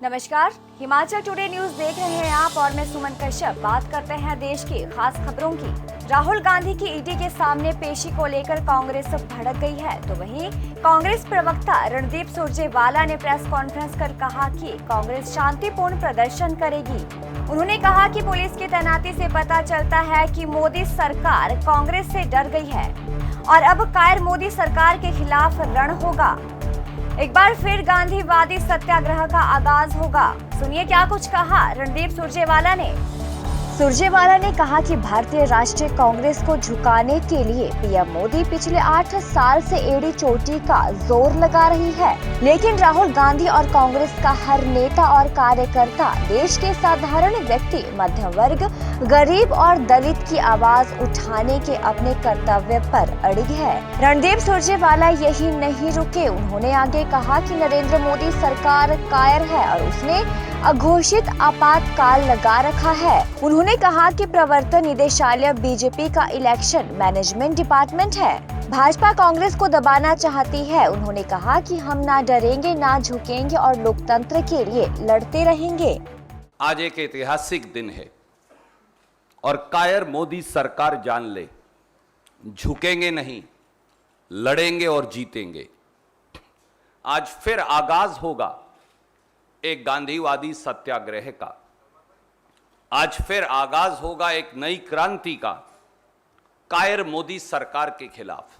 नमस्कार, Himachal today news देख रहे हैं आप और मैं सुमन कश्यप। बात करते हैं देश की खास खबरों की। राहुल गांधी की ईडी के सामने पेशी को लेकर कांग्रेस भड़क गई है, तो वहीं कांग्रेस प्रवक्ता रणदीप सुरजेवाला ने प्रेस कॉन्फ्रेंस कर कहा कि कांग्रेस शांतिपूर्ण प्रदर्शन करेगी। उन्होंने कहा कि पुलिस की तैनाती से पता चलता है कि मोदी सरकार कांग्रेस से डर गई है और अब कायर मोदी सरकार के खिलाफ रण होगा। एक बार फिर गांधीवादी सत्याग्रह का आगाज होगा। सुनिए क्या कुछ कहा रणदीप सुरजेवाला ने। सुरजेवाला ने कहा कि भारतीय राष्ट्रीय कांग्रेस को झुकाने के लिए पीएम मोदी पिछले 8 साल से एड़ी चोटी का जोर लगा रही है, लेकिन राहुल गांधी और कांग्रेस का हर नेता और कार्यकर्ता देश के साधारण व्यक्ति, मध्यम वर्ग, गरीब और दलित की आवाज उठाने के अपने कर्तव्य पर अड़िग है। रणदीप सुरजेवाला यही नहीं रुके। उन्होंने आगे कहा कि नरेंद्र मोदी सरकार कायर है और उसने अघोषित आपातकाल लगा रखा है। उन्होंने कहा कि प्रवर्तन निदेशालय बीजेपी का इलेक्शन मैनेजमेंट डिपार्टमेंट है। भाजपा कांग्रेस को दबाना चाहती है। उन्होंने कहा कि हम ना डरेंगे, ना झुकेंगे और लोकतंत्र के लिए लड़ते रहेंगे। आज एक ऐतिहासिक दिन है और कायर मोदी सरकार जान ले, झुकेंगे नहीं, लड़ेंगे और जीतेंगे। आज फिर आगाज होगा एक गांधीवादी सत्याग्रह का। आज फिर आगाज होगा एक नई क्रांति का कायर मोदी सरकार के खिलाफ।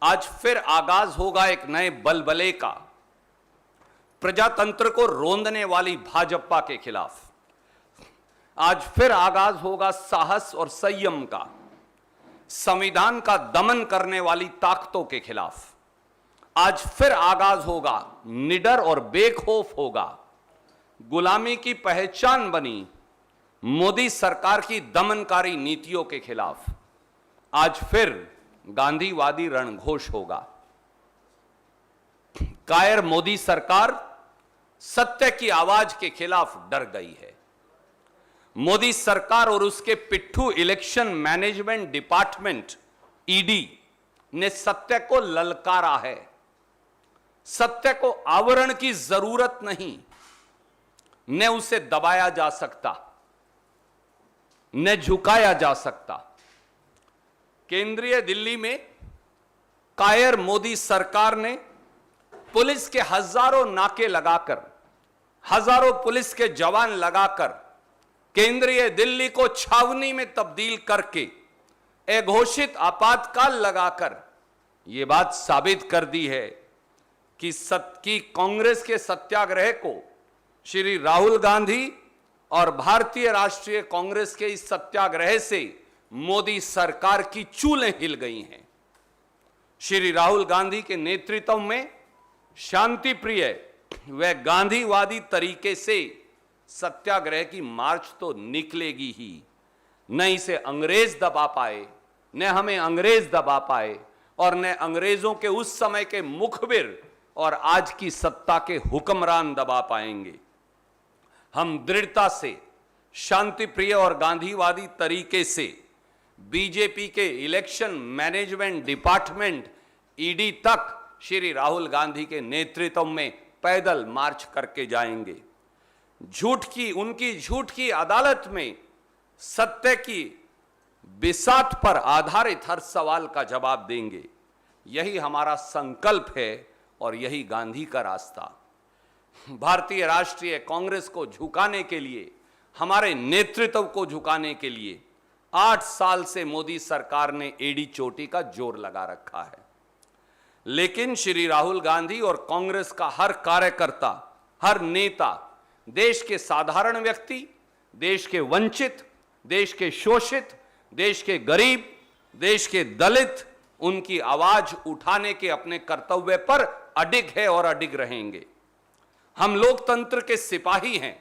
आज फिर आगाज होगा एक नए बलबले का प्रजातंत्र को रोंदने वाली भाजपा के खिलाफ। आज फिर आगाज होगा साहस और संयम का संविधान का दमन करने वाली ताकतों के खिलाफ। आज फिर आगाज होगा, निडर और बेखौफ होगा, गुलामी की पहचान बनी मोदी सरकार की दमनकारी नीतियों के खिलाफ। आज फिर गांधीवादी रणघोष होगा। कायर मोदी सरकार सत्य की आवाज के खिलाफ डर गई है। मोदी सरकार और उसके पिट्ठू इलेक्शन मैनेजमेंट डिपार्टमेंट ईडी ने सत्य को ललकारा है। सत्य को आवरण की जरूरत नहीं, न उसे दबाया जा सकता, न झुकाया जा सकता। केंद्रीय दिल्ली में कायर मोदी सरकार ने पुलिस के हजारों नाके लगाकर, हजारों पुलिस के जवान लगाकर केंद्रीय दिल्ली को छावनी में तब्दील करके अघोषित आपातकाल लगाकर यह बात साबित कर दी है कि कांग्रेस के सत्याग्रह को श्री राहुल गांधी और भारतीय राष्ट्रीय कांग्रेस के इस सत्याग्रह से मोदी सरकार की चूलें हिल गई हैं। श्री राहुल गांधी के नेतृत्व में शांति प्रिय व गांधीवादी तरीके से सत्याग्रह की मार्च तो निकलेगी ही। न इसे अंग्रेज दबा पाए, न हमें अंग्रेज दबा पाए और न अंग्रेजों के उस समय के मुखबिर और आज की सत्ता के हुक्मरान दबा पाएंगे। हम दृढ़ता से, शांति प्रिय और गांधीवादी तरीके से बीजेपी के इलेक्शन मैनेजमेंट डिपार्टमेंट ईडी तक श्री राहुल गांधी के नेतृत्व में पैदल मार्च करके जाएंगे। उनकी झूठ की अदालत में सत्य की बिसात पर आधारित हर सवाल का जवाब देंगे। यही हमारा संकल्प है और यही गांधी का रास्ता। भारतीय राष्ट्रीय कांग्रेस को झुकाने के लिए, हमारे नेतृत्व को झुकाने के लिए 8 साल से मोदी सरकार ने एड़ी चोटी का जोर लगा रखा है। लेकिन श्री राहुल गांधी और कांग्रेस का हर कार्यकर्ता, हर नेता देश के साधारण व्यक्ति, देश के वंचित, देश के शोषित, देश के गरीब, देश के दलित, उनकी आवाज उठाने के अपने कर्तव्य पर अडिग है और अडिग रहेंगे। हम लोकतंत्र के सिपाही हैं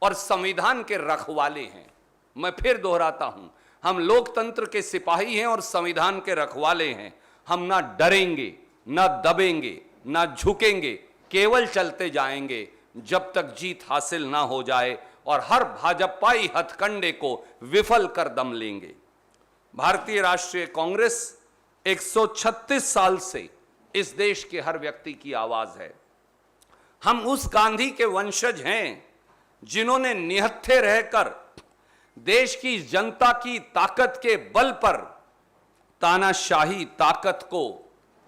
और संविधान के रखवाले हैं। मैं फिर दोहराता हूं, हम लोकतंत्र के सिपाही हैं और संविधान के रखवाले हैं। हम ना डरेंगे, ना दबेंगे, ना झुकेंगे, केवल चलते जाएंगे जब तक जीत हासिल ना हो जाए और हर भाजपाई हथकंडे को विफल कर दम लेंगे। भारतीय राष्ट्रीय कांग्रेस 136 साल से इस देश के हर व्यक्ति की आवाज है। हम उस गांधी के वंशज हैं जिन्होंने निहत्थे रहकर देश की जनता की ताकत के बल पर तानाशाही ताकत को,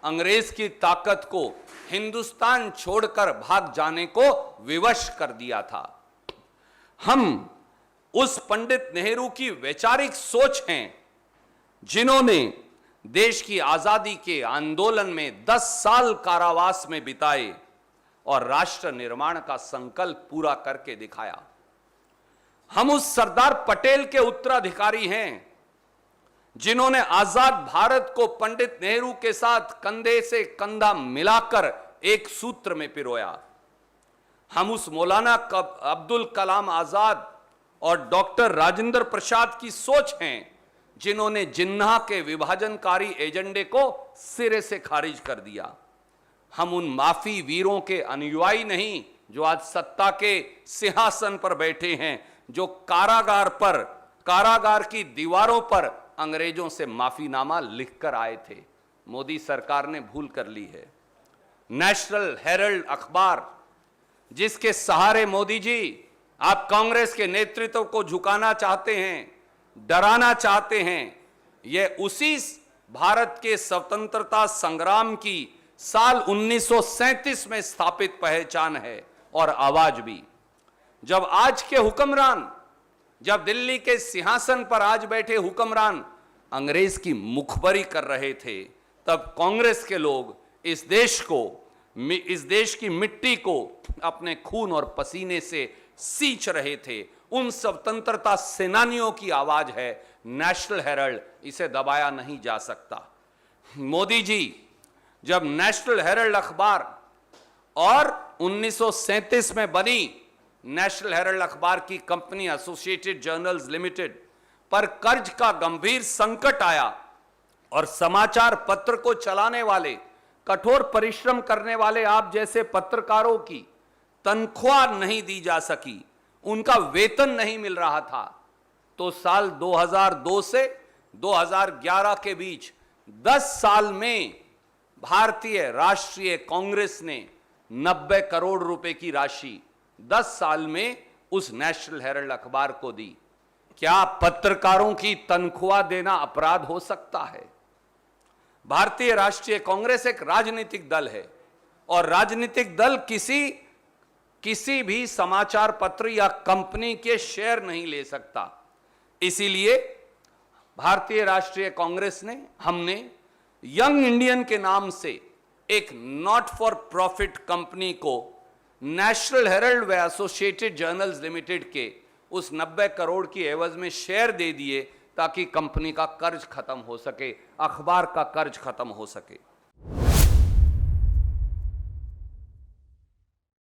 अंग्रेज की ताकत को हिंदुस्तान छोड़कर भाग जाने को विवश कर दिया था। हम उस पंडित नेहरू की वैचारिक सोच हैं जिन्होंने देश की आजादी के आंदोलन में 10 साल कारावास में बिताए और राष्ट्र निर्माण का संकल्प पूरा करके दिखाया। हम उस सरदार पटेल के उत्तराधिकारी हैं जिन्होंने आजाद भारत को पंडित नेहरू के साथ कंधे से कंधा मिलाकर एक सूत्र में पिरोया। हम उस मौलाना अब्दुल कलाम आजाद और डॉक्टर राजेंद्र प्रसाद की सोच हैं जिन्होंने जिन्ना के विभाजनकारी एजेंडे को सिरे से खारिज कर दिया। हम उन माफी वीरों के अनुयायी नहीं जो आज सत्ता के सिंहासन पर बैठे हैं, जो कारागार की दीवारों पर अंग्रेजों से माफीनामा लिखकर आए थे। मोदी सरकार ने भूल कर ली है। नेशनल हेराल्ड अखबार जिसके सहारे मोदी जी आप कांग्रेस के नेतृत्व को झुकाना चाहते हैं, डराना चाहते हैं, यह उसी भारत के स्वतंत्रता संग्राम की साल 1937 में स्थापित पहचान है और आवाज भी। जब आज के हुक्मरान, जब दिल्ली के सिंहासन पर आज बैठे हुक्मरान अंग्रेज की मुखबरी कर रहे थे, तब कांग्रेस के लोग इस देश की मिट्टी को अपने खून और पसीने से सींच रहे थे। उन स्वतंत्रता सेनानियों की आवाज है नेशनल हेराल्ड, इसे दबाया नहीं जा सकता। मोदी जी जब नेशनल हेराल्ड अखबार और 1937 में बनी नेशनल हेराल्ड अखबार की कंपनी एसोसिएटेड जर्नल्स लिमिटेड पर कर्ज का गंभीर संकट आया और समाचार पत्र को चलाने वाले, कठोर परिश्रम करने वाले आप जैसे पत्रकारों की तनख्वाह नहीं दी जा सकी, उनका वेतन नहीं मिल रहा था, तो साल 2002 से 2011 के बीच 10 साल में भारतीय राष्ट्रीय कांग्रेस ने 90 करोड़ रुपए की राशि 10 साल में उस नेशनल हेराल्ड अखबार को दी। क्या पत्रकारों की तनख्वाह देना अपराध हो सकता है? भारतीय राष्ट्रीय कांग्रेस एक राजनीतिक दल है और राजनीतिक दल किसी भी समाचार पत्र या कंपनी के शेयर नहीं ले सकता। इसीलिए भारतीय राष्ट्रीय कांग्रेस ने, हमने यंग इंडियन के नाम से एक नॉट फॉर प्रॉफिट कंपनी को नेशनल हेराल्ड व एसोसिएटेड जर्नल्स लिमिटेड के उस 90 करोड़ की एवज में शेयर दे दिए ताकि कंपनी का कर्ज खत्म हो सके, अखबार का कर्ज खत्म हो सके।